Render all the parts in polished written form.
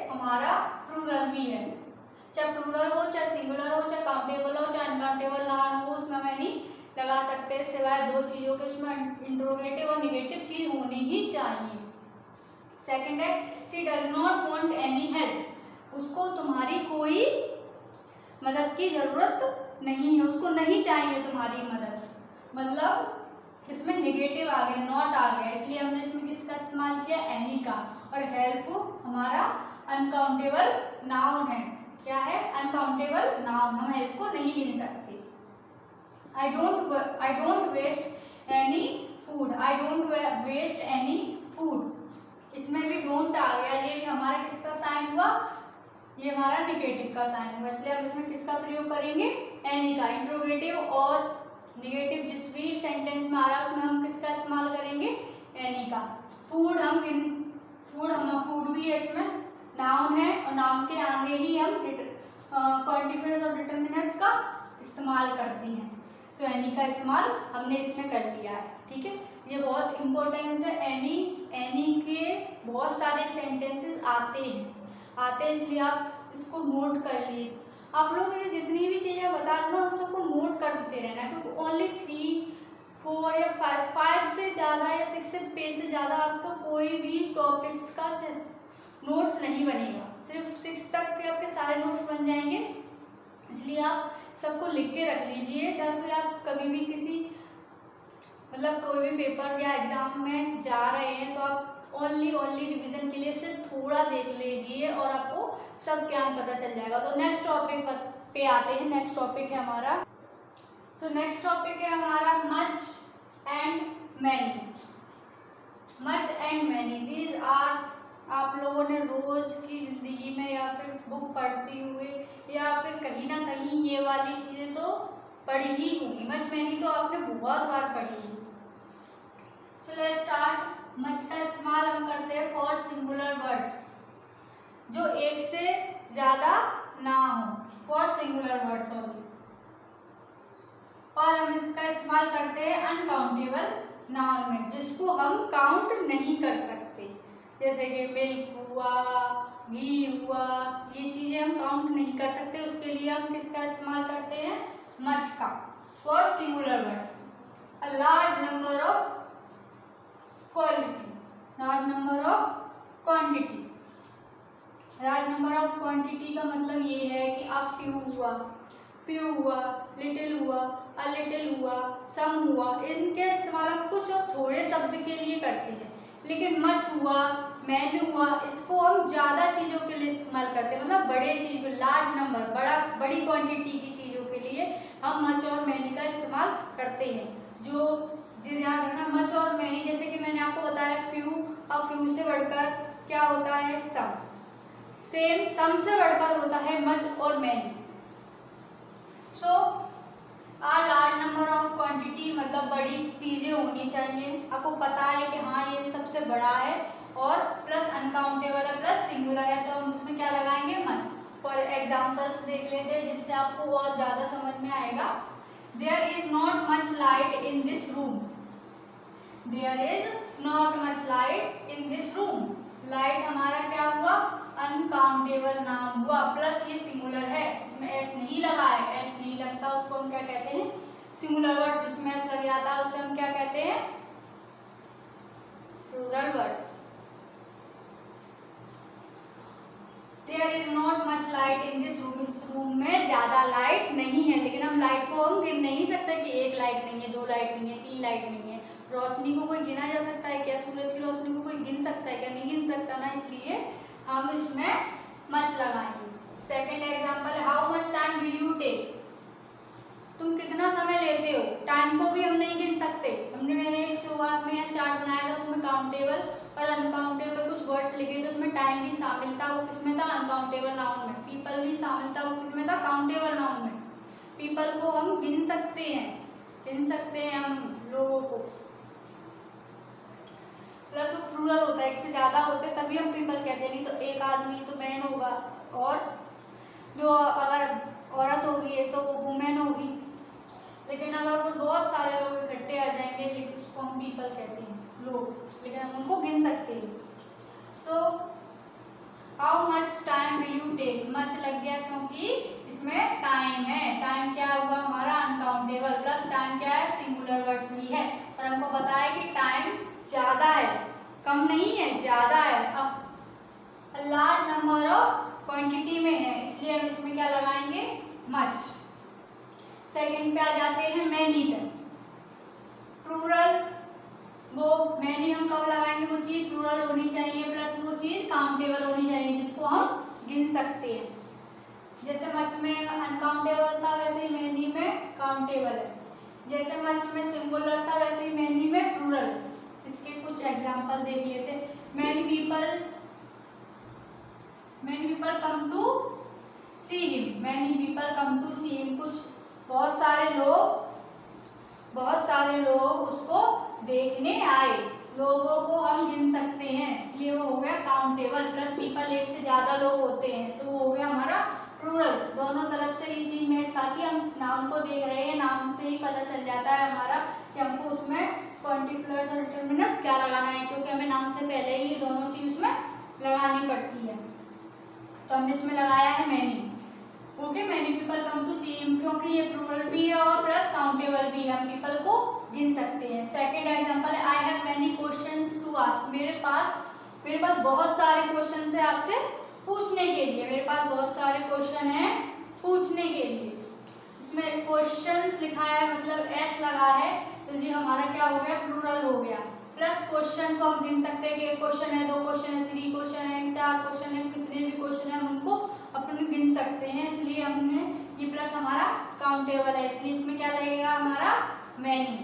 हमारा प्लूरल भी है, चाहे प्लूरल हो, चाहे सिंगुलर हो, चाहे काउंटेबल हो, चाहे अनकाउंटेबल नाउन हो, उसमें हम एनी लगा सकते हैं, सिवाय दो चीजों के, उसमें इंट्रोगेटिव और निगेटिव चीज होनी ही चाहिए। सेकंड है she does not want any help, उसको तुम्हारी कोई मदद की जरूरत नहीं है, उसको नहीं चाहिए तुम्हारी मदद, मतलब इसमें निगेटिव आ गया, नॉट आ गया, इसलिए हमने इसमें किसका इस्तेमाल किया, एनी का। और हेल्प हमारा अनकाउंटेबल नाउन है, क्या है, अनकाउंटेबल नाउन, हम हेल्प को नहीं गिन सकते। I don't waste any food, I don't waste any food, इसमें भी डोंट आ गया, ये भी हमारा किसका साइन हुआ, ये हमारा निगेटिव का साइन हुआ, इसलिए हम इसमें किसका प्रयोग करेंगे, एनी का। इंट्रोगेटिव और निगेटिव जिस भी सेंटेंस में आ रहा है उसमें हम किसका इस्तेमाल करेंगे, एनी का। फूड फूड भी है, इसमें नाउन है और नाउन के आगे ही हम क्वांटिफायर्स और डिटरमिनर्स का इस्तेमाल करते हैं, तो एनी का इस्तेमाल हमने इसमें कर लिया है, ठीक है। ये बहुत इंपॉर्टेंट है, एनी के बहुत सारे सेंटेंसेस आते हैं, इसलिए आप इसको नोट कर लिए। आप लोग ये जितनी भी चीजें बता दो उन सबको नोट कर देते रहना, क्योंकि ओनली 3, 4 या 5 से ज़्यादा या 6 पेज से ज़्यादा आपका कोई भी टॉपिक्स का नोट्स नहीं बनेगा, सिर्फ 6 तक के आपके सारे नोट्स बन जाएंगे, इसलिए आप सबको लिख के रख लीजिए, ताकि आप कभी भी किसी मतलब कोई भी पेपर या एग्जाम में जा रहे हैं तो आप ओनली रिवीजन के लिए सिर्फ थोड़ा देख लीजिए और आपको सब ज्ञान पता चल जाएगा। तो नेक्स्ट टॉपिक पे आते हैं, नेक्स्ट टॉपिक है हमारा, नेक्स्ट टॉपिक है हमारा much and many. Much and many, these are, आप लोगों ने रोज की जिंदगी में या फिर बुक पढ़ते हुए या फिर कहीं ना कहीं ये वाली चीजें तो पढ़ी ही होंगी। मच मैनी तो आपने बहुत बार पढ़ी होगी। So let's start. मच का इस्तेमाल हम करते हैं फॉर सिंगुलर वर्ड्स, जो एक से ज्यादा ना हो, फॉर सिंगुलर वर्ड्स ओनली। और हम इसका इस्तेमाल करते हैं अनकाउंटेबल नाउन में, जिसको हम काउंट नहीं कर सकते, जैसे कि मिल्क हुआ, घी हुआ, ये चीजें हम काउंट नहीं कर सकते, उसके लिए हम किसका इस्तेमाल करते हैं, मच का, for singular words. A large number of quality, large number of quantity. Large number of quantity का मतलब ये है कि अब फ्यू हुआ, लिटिल हुआ, अ लिटिल हुआ, सम हुआ, इनके इस्तेमाल हम कुछ और थोड़े शब्द के लिए करते हैं, लेकिन मच हुआ, मैनी हुआ, इसको हम ज़्यादा चीज़ों के लिए इस्तेमाल करते हैं, मतलब बड़े चीज़, लार्ज नंबर, बड़ी क्वांटिटी की चीज़ों के लिए हम मच और मैनी का इस्तेमाल करते हैं। जो ध्यान रखना, मच और मैनी, जैसे कि मैंने आपको बताया फ्यू, अब फ्यू से बढ़कर क्या होता है, सम, सेम सम से बढ़कर होता है मच और many. So a large number of quantity मतलब बड़ी चीजें होनी चाहिए, आपको पता है कि हाँ ये सबसे बड़ा है, और प्लस अनकाउंटेबल है, प्लस सिंगुलर है, तो हम उसमें क्या लगाएंगे, मच। फॉर एग्जाम्पल्स देख लेते हैं जिससे आपको और ज्यादा समझ में आएगा। There is not much light in this room, there is not much light in this room, light हमारा क्या हुआ, अनकाउंटेबल नाउन हुआ, प्लस ये सिंगुलर है, इसमें एस नहीं लगा है, एस नहीं लगता उसको हम क्या कहते हैं, सिंगुलर वर्ड्स, जिसमें एस लग जाता है उसे हम क्या कहते हैं, plural words. There is not much light in this room, इस रूम में ज्यादा लाइट नहीं है, लेकिन हम लाइट को हम गिन नहीं सकते कि एक लाइट नहीं है, 2 लाइट नहीं है, 3 लाइट नहीं है। रोशनी को कोई गिना जा सकता है क्या, सूरज की रोशनी को कोई गिन सकता है क्या, नहीं गिन सकता ना, इसलिए हम इसमें मच लगाएंगे। सेकेंड एग्जाम्पल है, how much time did you take, तुम कितना समय लेते हो, टाइम को भी हम नहीं गिन सकते। मैंने एक शुरुआत में यह चार्ट बनाया था, उसमें काउंटेबल और अनकाउंटेबल कुछ वर्ड्स लिखे थे, उसमें टाइम भी शामिल था, वो किसमें था, अनकाउंटेबल नाउन में। पीपल भी शामिल था, वो किसमें था, काउंटेबल नाउन में। पीपल को हम गिन सकते हैं हम लोगों को, प्लस वो प्लूरल होता है, एक से ज्यादा होते तभी हम पीपल कहते हैं, नहीं तो एक आदमी तो मैन होगा, और जो अगर औरत होगी तो वो वुमेन होगी, लेकिन अगर वो बहुत सारे लोग इकट्ठे आ जाएंगे, लेकिन उसको हम पीपल कहते हैं, लोग, लेकिन हम उनको गिन सकते हैं। So how much take, much लग गया क्योंकि इसमें टाइम है। टाइम क्या हुआ हमारा अनकाउंटेबल, प्लस टाइम क्या है सिंगुलर वर्ड्स भी है, और हमको पता है कि टाइम ज्यादा है, कम नहीं है, ज्यादा है। अब लार्ज नंबर ऑफ क्वांटिटी में है, इसलिए हम इसमें क्या लगाएंगे मच। सेकंड पे आ जाते हैं मैनी पे। प्लूरल, वो मैनी हम कब लगाएंगे, वो चीज प्लूरल होनी चाहिए, प्लस वो चीज काउंटेबल होनी चाहिए जिसको हम गिन सकते हैं। जैसे मच में अनकाउंटेबल था वैसे ही मैनी में काउंटेबल है, जैसे मच में सिंगुलर था वैसे ही मैनी में प्लूरल। इसके कुछ एग्जांपल देख लेते हैं। Many people come to see him, many people come to see him, कुछ बहुत सारे लोग उसको देखने आए, लोगों को हम गिन सकते हैं, इसलिए वो हो गया काउंटेबल। प्लस पीपल एक से ज्यादा लोग होते हैं तो वो हो गया हमारा प्लूरल। दोनों तरफ से ये चीज मैच खाती है, हम नाउन को देख रहे हैं, नाउन से ही पता चल जाता है हमारा कि हमको उसमें पर्टिकुलर्स और डिटरमिनर्स क्या लगाना है, क्योंकि हमें नाउन से पहले ही ये दोनों चीज उसमें लगानी पड़ती है। तो हमने इसमें लगाया है many. Okay, many people come to see him, क्योंकि ये प्लूरल भी है और प्लस काउंटेबल भी है, हम पीपल को गिन सकते हैं। सेकंड एग्जांपल है I have many questions to ask, मेरे पास बहुत सारे क्वेश्चन है आपसे पूछने के लिए, मेरे पास बहुत सारे क्वेश्चन हैं पूछने के लिए। इसमें क्वेश्चंस लिखा है मतलब एस लगा है, तो ये हमारा क्या हो गया प्लूरल हो गया। प्लस क्वेश्चन को हम गिन सकते हैं कि एक क्वेश्चन है, 2 क्वेश्चन है, 3 क्वेश्चन है, 4 क्वेश्चन है, कितने भी क्वेश्चन है हम उनको अपन गिन सकते हैं, इसलिए हमने ये प्लस हमारा काउंटेबल है, इसलिए इसमें क्या लगेगा हमारा मैनी।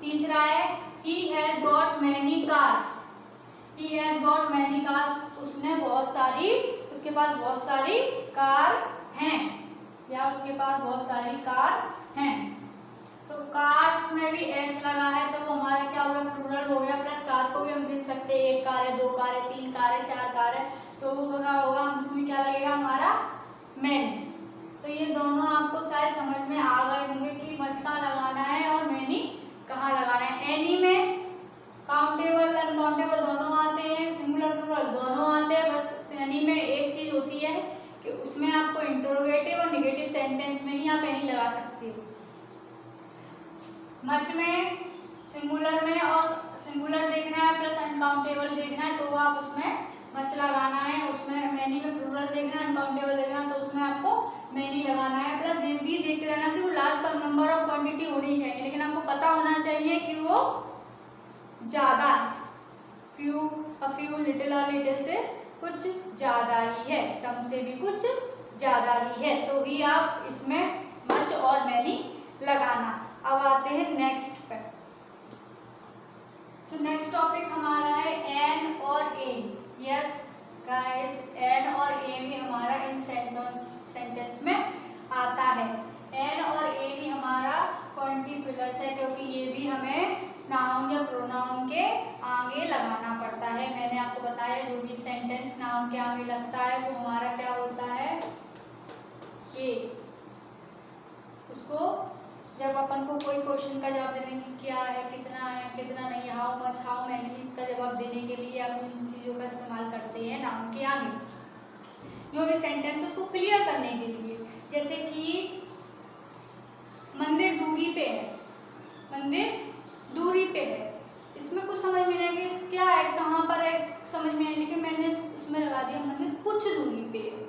तीसरा है he has got many cars, he has got many cars, उसने बहुत सारी, उसके पास बहुत सारी कार हैं, या उसके पास बहुत सारी कार हैं। तो कार्स में भी एस लगा है तो वो हमारा क्या हो गया प्लूरल हो गया, प्लस कार को भी हम गिन सकते हैं, 1 कार है, 2 कार है, 3 कार है, 4 कार है, तो वो क्या होगा उसमें क्या लगेगा हमारा मैनी। तो ये दोनों आपको शायद समझ में आ गए होंगे कि मच कहाँ लगाना है और मैनी कहाँ लगाना है। एनी में काउंटेबल अनकाउंटेबल दोनों आते हैं, सिंगुलर प्लूरल दोनों आते हैं, बस एनी में एक चीज होती है कि उसमें आपको इंटरोगेटिव और नेगेटिव सेंटेंस में ही आप एनी लगा सकते हो। मच में सिंगुलर में और सिंगुलर देखना है प्लस अनकाउंटेबल देखना है तो आप उसमें मच लगाना है, उसमें मैनी में प्लूरल देखना है, अनकाउंटेबल देखना है तो उसमें आपको मैनी लगाना है। प्लस ये भी देख रहना कि वो large come number of quantity होनी चाहिए, लेकिन आपको पता होना चाहिए कि वो ज्यादा है, फ्यू लिटिल और लिटिल से कुछ ज्यादा ही है, सम से भी कुछ ज्यादा ही है, तो भी आप इसमें मच और मैनी लगाना। अब आते हैं नेक्स्ट पे। सो नेक्स्ट टॉपिक हमारा है एन और एन। यस गाइस, एन और ए भी हमारा इन सेंटेंस में आता है। एन और ए भी हमारा कॉन्टिन्यूअस है क्योंकि ये भी हमें नाउन या प्रोनाउन के आगे लगाना पड़ता है। मैंने आपको बताया जो भी सेंटेंस नाउन के आगे लगता है वो हमारा क्या होता है ये। उसको जब अपन को कोई क्वेश्चन का जवाब देने की क्या है, कितना नहीं, हाउ मच, हाउ मैनी, इसका जवाब देने के लिए आप इन चीज़ों का इस्तेमाल करते हैं नाउन के आगे। जो भी सेंटेंस है उसको क्लियर करने के लिए, जैसे कि मंदिर दूरी पे है, मंदिर दूरी पे है, इसमें कुछ समझ में नहीं है कि क्या है, कहाँ पर है, समझ में नहीं, लेकिन मैंने इसमें लगा दिया मंदिर कुछ दूरी पे है।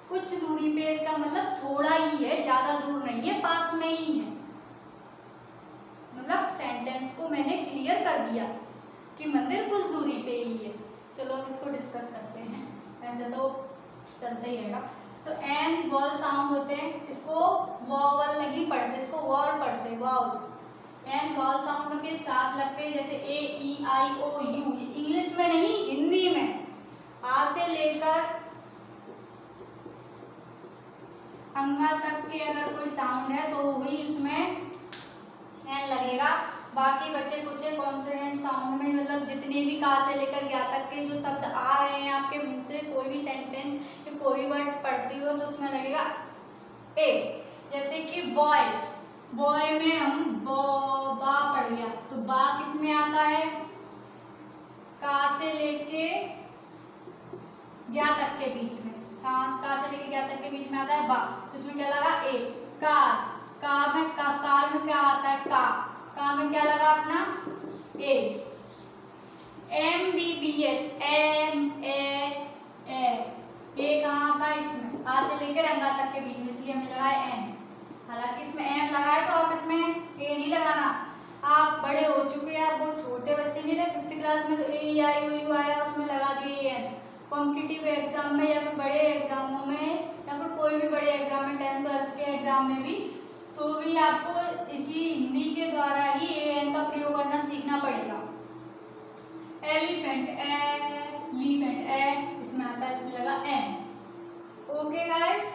कुछ दूरी पे इसका मतलब थोड़ा ही है, ज्यादा दूर नहीं है, पास में ही है। मतलब सेंटेंस को मैंने क्लियर कर दिया कि मंदिर कुछ दूरी पे ही है। चलो अब इसको डिस्कस करते हैं, ऐसे तो चलता ही रहेगा। तो एन वॉल साउंड होते हैं, इसको वॉवल नहीं पढ़ते, इसको वॉल पढ़ते, वॉल। एन वॉल साउंड के साथ लगते हैं, जैसे ए ई आई ओ यू, इंग्लिश में नहीं हिंदी में। आ से लेकर अंगा तक के अगर कोई साउंड है तो वही उसमें एन लगेगा। बाकी बचे कुछ कॉन्सोनेंट साउंड में, मतलब जितने भी का से लेकर या तक के जो शब्द आ रहे हैं आपके मुंह से, कोई भी सेंटेंस या कोई भी वर्ड्स पढ़ती हो तो उसमें लगेगा ए। जैसे कि बॉय, बॉय में हम बा पढ़ गया तो बा किस में आता है, का से लेके या तक के बीच में, का से लेके क्या तक के बीच में आता है बा, तो इसमें क्या लगा ए। कार, कार में क्या आता है का में क्या लगा अपना ए। MBBS ये कहाँ आता है इसमें आ से लेकर रंगा तक के बीच में, इसलिए हमने लगाया एम। हालांकि इसमें एम लगाए तो आप इसमें ए नहीं लगाना, आप बड़े हो चुके हैं, आप बहुत छोटे बच्चे नहीं रहे 5th क्लास में तो ए आई यू आया उसमें लगा दिए एन। कॉम्पिटिटिव एग्जाम में या फिर बड़े एग्जामों में या फिर कोई भी बड़े एग्जाम में 10th 12th के एग्जाम में भी तो भी आपको इसी हिंदी के द्वारा ही ए एन का प्रयोग करना सीखना पड़ेगा। एलिफेंट इसमें आता है, इसमें लगा एन। ओके गाइस,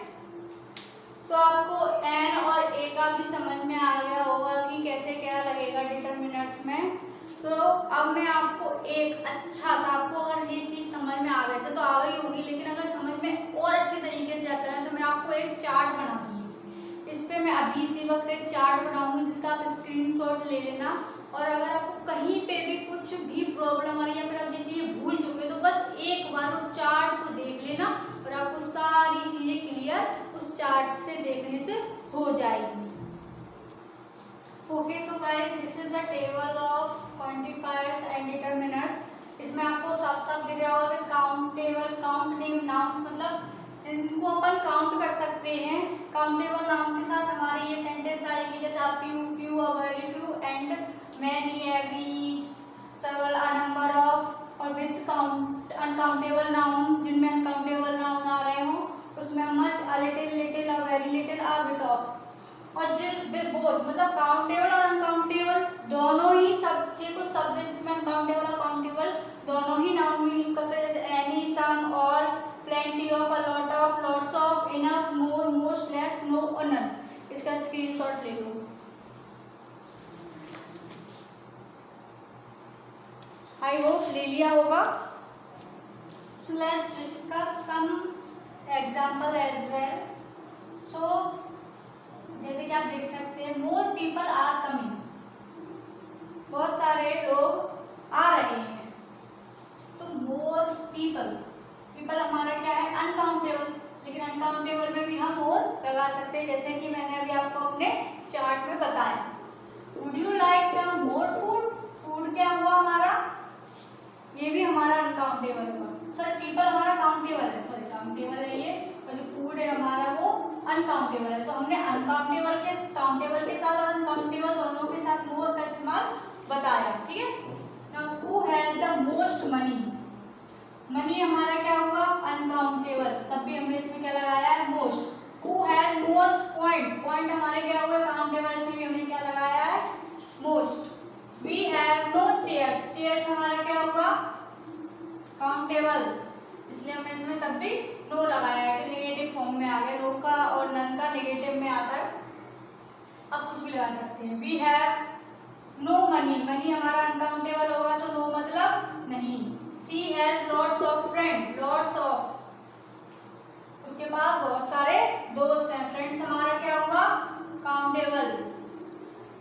तो आपको एन और ए का भी समझ में आ गया होगा कि कैसे क्या लगेगा डिटरमिनर्स में। तो अब मैं आपको एक अच्छा सा, आपको अगर ये चीज समझ में आ गई से तो आ गई होगी, लेकिन अगर समझ में और अच्छे तरीके से आता है तो मैं आपको एक चार्ट बना दूंगी। इस पे मैं अभी इसी वक्त एक चार्ट बनाऊंगी जिसका आप स्क्रीनशॉट ले लेना, और अगर आपको कहीं पे भी कुछ भी प्रॉब्लम आ रही है या फिर आप ये चीजें भूल चुके तो बस एक बार वो चार्ट को देख लेना और आपको सारी चीजें क्लियर उस चार्ट से देखने से हो जाएगी। Okay, so guys this is the table of quantifiers and determiners. इसमें आपको सब दिख रहा होगा, काउंटेबल, काउंट नेम नाउन्स मतलब जिनको अपन काउंट कर सकते हैं। काउंटेबल नाउन के साथ हमारी ये सेंटेंस आएगी जैसे आप few a very few and many every several a number of और विच काउंट अनकाउंटेबल नाउन जिनमें अनकाउंटेबल नाउन आ रहे हो उसमें much a little little a very little a bit of. और जिन बोथ मतलब काउंटेबल और अनकाउंटेबल दोनों ही शब्द जिसमें अनकाउंटेबल और काउंटेबल दोनों ही नाउन में यूज करते हैं, जैसे any, some, all, plenty of, a lot of, lots of, enough, more, most, less, no और नन। इसका स्क्रीनशॉट ले लो। आई होप ले लिया होगा। So let's discuss some example as well. So जैसे कि आप देख सकते हैं more people are coming, बहुत सारे लोग आ रहे हैं। तो more people हमारा क्या है अनकाउंटेबल, लेकिन अनकाउंटेबल में भी हम more लगा सकते हैं जैसे कि मैंने अभी आपको अपने चार्ट में बताया। Would you like some more food? Food क्या हुआ हमारा, ये भी हमारा अनकाउंटेबल हुआ। सॉरी पीपल हमारा काउंटेबल है, काउंटेबल है ये, और जो फूड है हमारा वो अनकाउंटेबल है। तो हमने काउंटेबल के साथ और अनकाउंटेबल दोनों के साथ मोर का इस्तेमाल बताया, ठीक है। Now who has the most money, money हमारा क्या हुआ अनकाउंटेबल, तब भी हमने इसमें क्या लगाया है most. Who has most point, point हमारे क्या हुए काउंटेबल, इसमें भी हमने क्या लगाया है most. We have no chairs, chairs हमारा क्या हुआ काउंटेबल, इसलिए हमने इसमें तब भी नो लगाया है कि नेगेटिव फॉर्म में आ गया, नो का और नन का नेगेटिव में आता है, अब कुछ भी लगा सकते हैं। We have no money, money हमारा अनकाउंटेबल होगा तो नो मतलब नहीं। She has lots of friends, lots of, उसके पास बहुत सारे दोस्त हैं, फ्रेंड्स हमारा क्या हुआ काउंटेबल,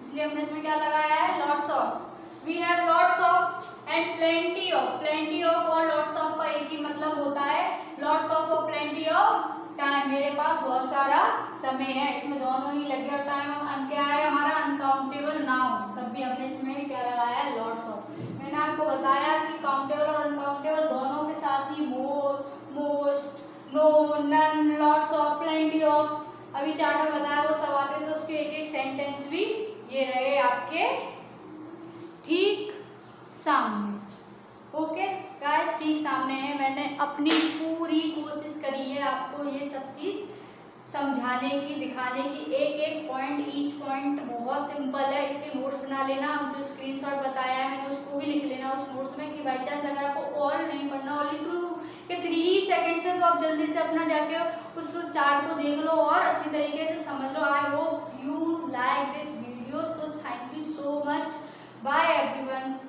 इसलिए हमने इसमें क्या लगाया है lots of. We have lots of and plenty of, plenty of और लॉट्स ऑफ का एक ही मतलब होता है, लॉट्स ऑफ और प्लेंटी ऑफ टाइम, मेरे पास बहुत सारा समय है, इसमें दोनों ही लगे और टाइम क्या है हमारा अनकाउंटेबल नाउन, तब भी हमने इसमें क्या लगाया है लॉट्स ऑफ। मैंने आपको बताया कि काउंटेबल और अनकाउंटेबल दोनों के साथ ही more, most, no, none, lots of, plenty of अभी चार्ट में बताया वो सब आते, तो उसके एक एक सेंटेंस भी ये रहे आपके ठीक सामने। ओके गाइस, ठीक सामने है। मैंने अपनी पूरी कोशिश करी है आपको ये सब चीज समझाने की, दिखाने की, एक एक पॉइंट, ईच पॉइंट बहुत सिंपल है। इसके नोट्स बना लेना, जो स्क्रीनशॉट बताया है मैंने उसको भी लिख लेना उस नोट्स में, कि बाई चांस अगर आपको और नहीं पढ़ना, ओनली 2 या 3 ही सेकेंड से, तो आप जल्दी से अपना जाके उस चार्ट को देख लो और अच्छी तरीके से समझ लो। I hope you like this video, so thank you so much, bye everyone।